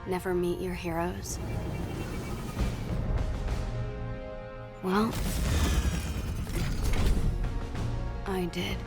Never meet your heroes? Well, I did.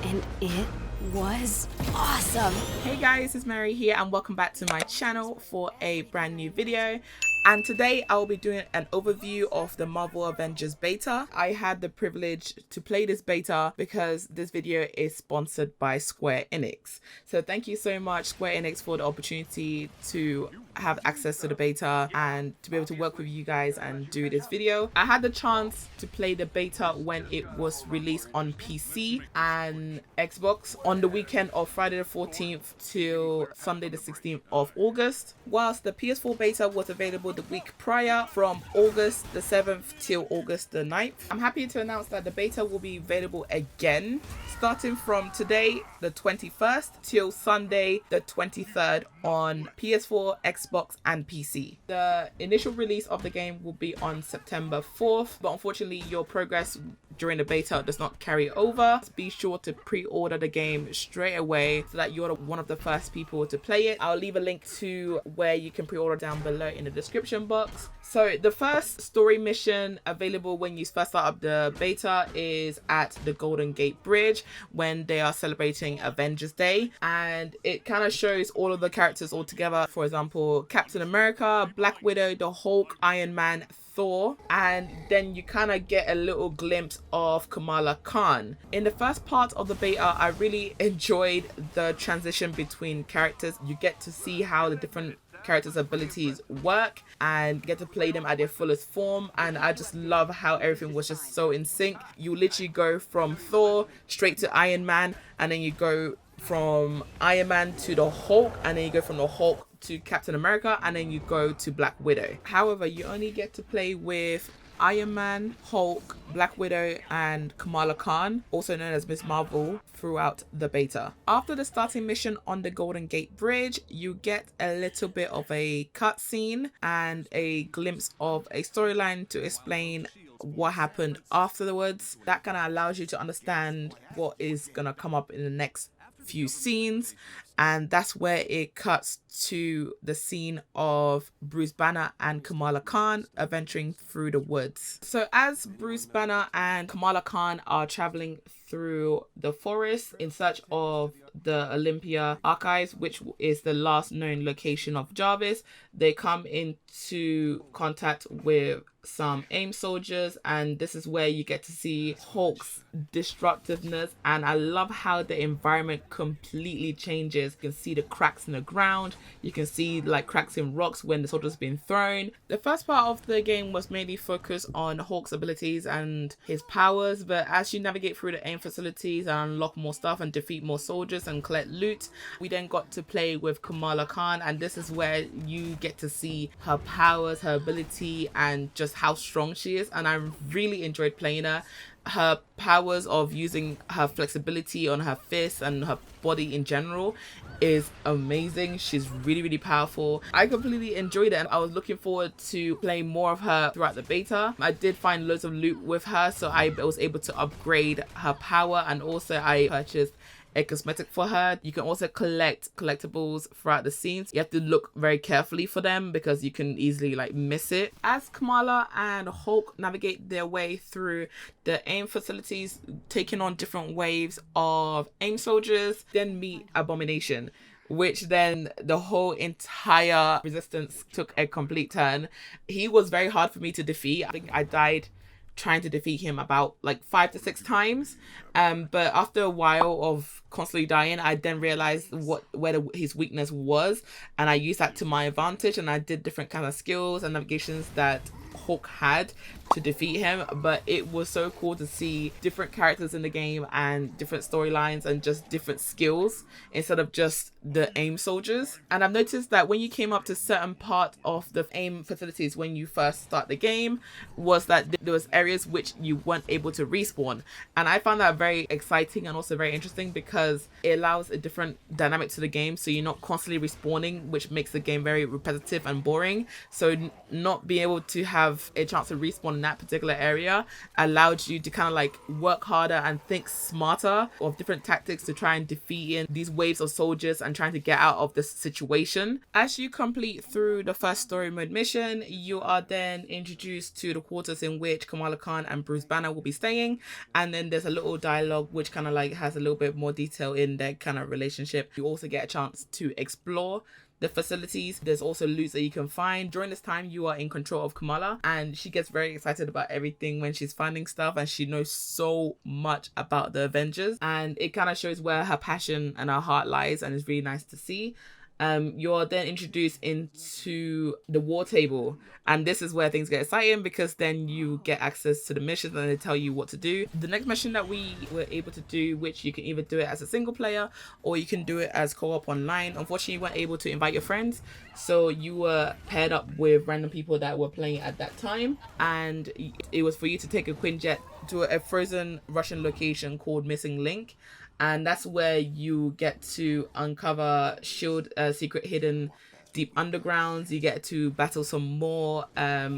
And it was awesome. Hey guys, it's Mary here and welcome back to my channel for a brand new video. And today I will be doing an overview of the Marvel Avengers beta. I had the privilege to play this beta because this video is sponsored by Square Enix. So thank you so much, Square Enix, for the opportunity to have access to the beta and to be able to work with you guys and do this video. I had the chance to play the beta when it was released on PC and Xbox on the weekend of Friday the 14th till Sunday the 16th of August, whilst the PS4 beta was available the week prior from August the 7th till August the 9th. I'm happy to announce that the beta will be available again starting from today the 21st till Sunday the 23rd on PS4, Xbox and PC. The initial release of the game will be on September 4th, but unfortunately your progress during the beta does not carry over. Be sure to pre-order the game straight away so that you're one of the first people to play it. I'll leave a link to where you can pre-order down below in the description box. So the first story mission available when you first start up the beta is at the Golden Gate Bridge when they are celebrating Avengers Day, and it kind of shows all of the characters all together. For example, Captain America, Black Widow, the Hulk, Iron Man, Thor, and then you kind of get a little glimpse of Kamala Khan. In the first part of the beta, I really enjoyed the transition between characters. You get to see how the different characters' abilities work and get to play them at their fullest form, and I just love how everything was just so in sync. You literally go from Thor straight to Iron Man, and then you go from Iron Man to the Hulk, and then you go from the Hulk to Captain America, and then you go to Black Widow. However, you only get to play with Iron Man, Hulk, Black Widow and Kamala Khan, also known as Miss Marvel, throughout the beta. After the starting mission on the Golden Gate Bridge, you get a little bit of a cutscene and a glimpse of a storyline to explain what happened afterwards. That kind of allows you to understand what is going to come up in the next few scenes, and that's where it cuts to the scene of Bruce Banner and Kamala Khan adventuring through the woods. So as Bruce Banner and Kamala Khan are traveling through the forest in search of the Olympia archives, which is the last known location of Jarvis, they come into contact with some AIM soldiers, and this is where you get to see Hulk's destructiveness, and I love how the environment completely changes. You can see the cracks in the ground, you can see like cracks in rocks when the soldiers been thrown. The first part of the game was mainly focused on Hulk's abilities and his powers, but as you navigate through the AIM facilities and unlock more stuff and defeat more soldiers and collect loot, we then got to play with Kamala Khan, and this is where you get to see her powers, her ability, and just how strong she is, and I really enjoyed playing her. Her powers of using her flexibility on her fists and her body in general is amazing. She's really powerful. I completely enjoyed it, and I was looking forward to playing more of her throughout the beta. I did find loads of loot with her, so I was able to upgrade her power, and also I purchased a cosmetic for her. You can also collect collectibles throughout the scenes. You have to look very carefully for them because you can easily like miss it. As Kamala and Hulk navigate their way through the AIM facilities, taking on different waves of AIM soldiers, then meet Abomination, which then the whole entire resistance took a complete turn. He was very hard for me to defeat. I think I died trying to defeat him about like 5 to 6 times, but after a while of constantly dying, I then realized where his weakness was, and I used that to my advantage, and I did different kind of skills and navigations that Hulk had to defeat him. But it was so cool to see different characters in the game and different storylines and just different skills instead of just the AIM soldiers. And I've noticed that when you came up to certain part of the AIM facilities when you first start the game, was that there was areas which you weren't able to respawn, and I found that very exciting and also very interesting because it allows a different dynamic to the game, so you're not constantly respawning, which makes the game very repetitive and boring. So not being able to have have a chance to respawn in that particular area allowed you to kind of like work harder and think smarter of different tactics to try and defeat in these waves of soldiers and trying to get out of this situation. As you complete through the first story mode mission, you are then introduced to the quarters in which Kamala Khan and Bruce Banner will be staying, and then there's a little dialogue which kind of like has a little bit more detail in their kind of relationship. You also get a chance to explore the facilities. There's also loot that you can find. During this time, you are in control of Kamala, and she gets very excited about everything when she's finding stuff, and she knows so much about the Avengers, and it kind of shows where her passion and her heart lies, and it's really nice to see. You're then introduced into the war table, and this is where things get exciting because then you get access to the missions and they tell you what to do. The next mission that we were able to do, which you can either do it as a single player or you can do it as co-op online. Unfortunately, you weren't able to invite your friends, so you were paired up with random people that were playing at that time, and it was for you to take a Quinjet to a frozen Russian location called Missing Link. And that's where you get to uncover shield secret hidden deep undergrounds. You get to battle some more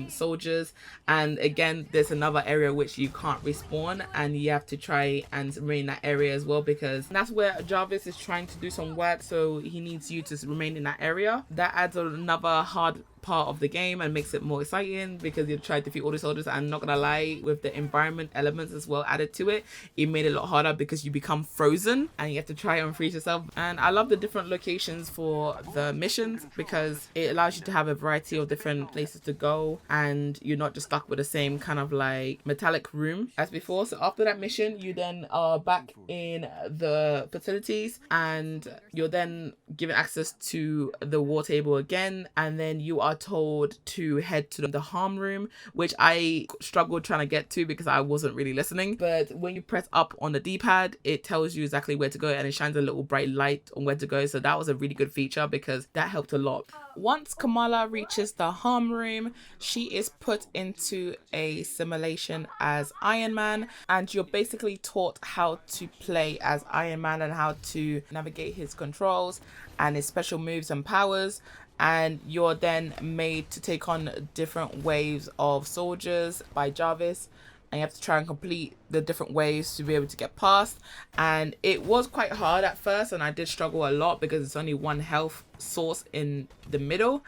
soldiers, and again there's another area which you can't respawn, and you have to try and remain in that area as well, because that's where Jarvis is trying to do some work, so he needs you to remain in that area. That adds another hard part of the game and makes it more exciting because you try to defeat all the soldiers, and not gonna lie, with the environment elements as well added to it, it made it a lot harder because you become frozen and you have to try and freeze yourself. And I love the different locations for the missions because it allows you to have a variety of different places to go, and you're not just stuck with the same kind of like metallic room as before. So after that mission, you then are back in the facilities, and you're then given access to the war table again, and then you are told to head to the harm room, which I struggled trying to get to because I wasn't really listening. But when you press up on the D-pad, it tells you exactly where to go, and it shines a little bright light on where to go. So that was a really good feature because that helped a lot. Once Kamala reaches the harm room, she is put into a simulation as Iron Man, and you're basically taught how to play as Iron Man and how to navigate his controls and his special moves and powers. And you're then made to take on different waves of soldiers by Jarvis, and you have to try and complete the different waves to be able to get past. And it was quite hard at first, and I did struggle a lot because it's only one health source in the middle,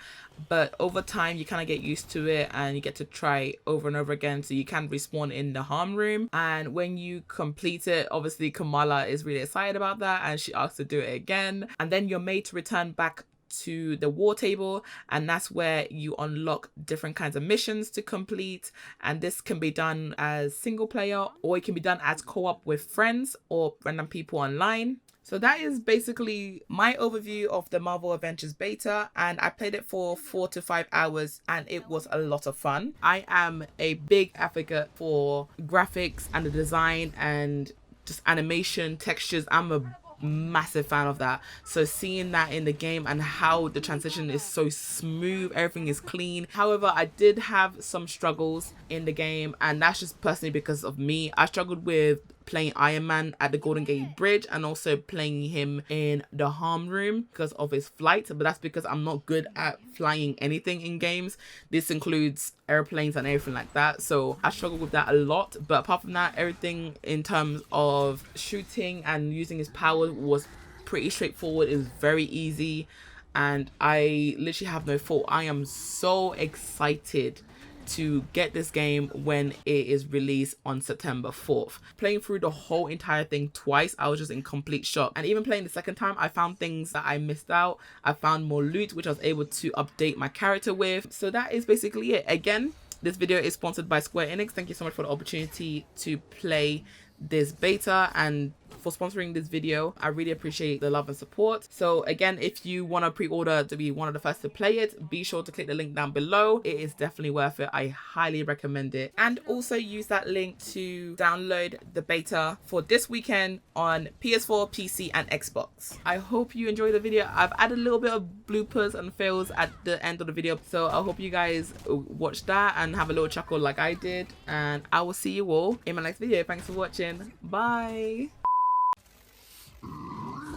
but over time you kind of get used to it and you get to try over and over again, so you can respawn in the harm room. And when you complete it, obviously Kamala is really excited about that and she asks to do it again, and then you're made to return back to the war table, and that's where you unlock different kinds of missions to complete. And this can be done as single player, or it can be done as co-op with friends or random people online. So that is basically my overview of the Marvel Avengers beta, and I played it for 4 to 5 hours and it was a lot of fun. I am a big advocate for graphics and the design and just animation, textures. I'm a massive fan of that, so seeing that in the game and how the transition is so smooth, everything is clean. However, I did have some struggles in the game, and that's just personally because of me. I struggled with playing Iron Man at the Golden Gate Bridge and also playing him in the harm room because of his flight, but that's because I'm not good at flying anything in games. This includes airplanes and everything like that, so I struggled with that a lot. But apart from that, everything in terms of shooting and using his power was pretty straightforward. It's very easy and I literally have no fault. I am so excited to get this game when it is released on September 4th. Playing through the whole entire thing twice, I was just in complete shock. And even playing the second time, I found things that I missed out. I found more loot, which I was able to update my character with. So that is basically it. Again, this video is sponsored by Square Enix. Thank you so much for the opportunity to play this beta and for sponsoring this video. I really appreciate the love and support. So again, if you want to pre-order to be one of the first to play it, be sure to click the link down below. It is definitely worth it. I highly recommend it. And also use that link to download the beta for this weekend on PS4, PC and Xbox. I hope you enjoyed the video. I've added a little bit of bloopers and fails at the end of the video, so I hope you guys watch that and have a little chuckle like I did, and I will see you all in my next video. Thanks for watching. Bye.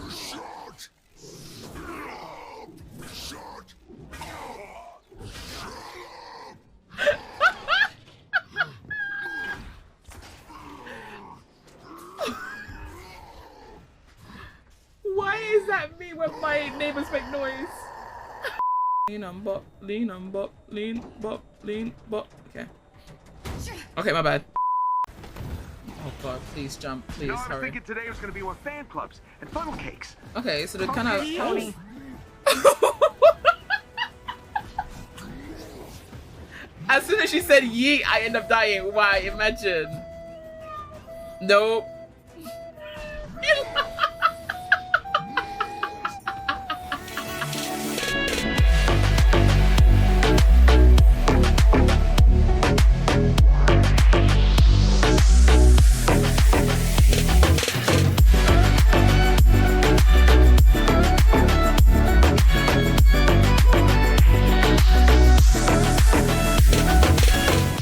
Shut up. when my neighbors make noise. Lean on bop, lean on bop, lean bop, lean bop. Okay. Okay, my bad. Oh god, please jump, please, No, I was hurry. thinking today was going to be more fan clubs and funnel cakes. Okay, so they're kind of... Tony. As soon as she said yeet, I end up dying. Why? Imagine. Nope.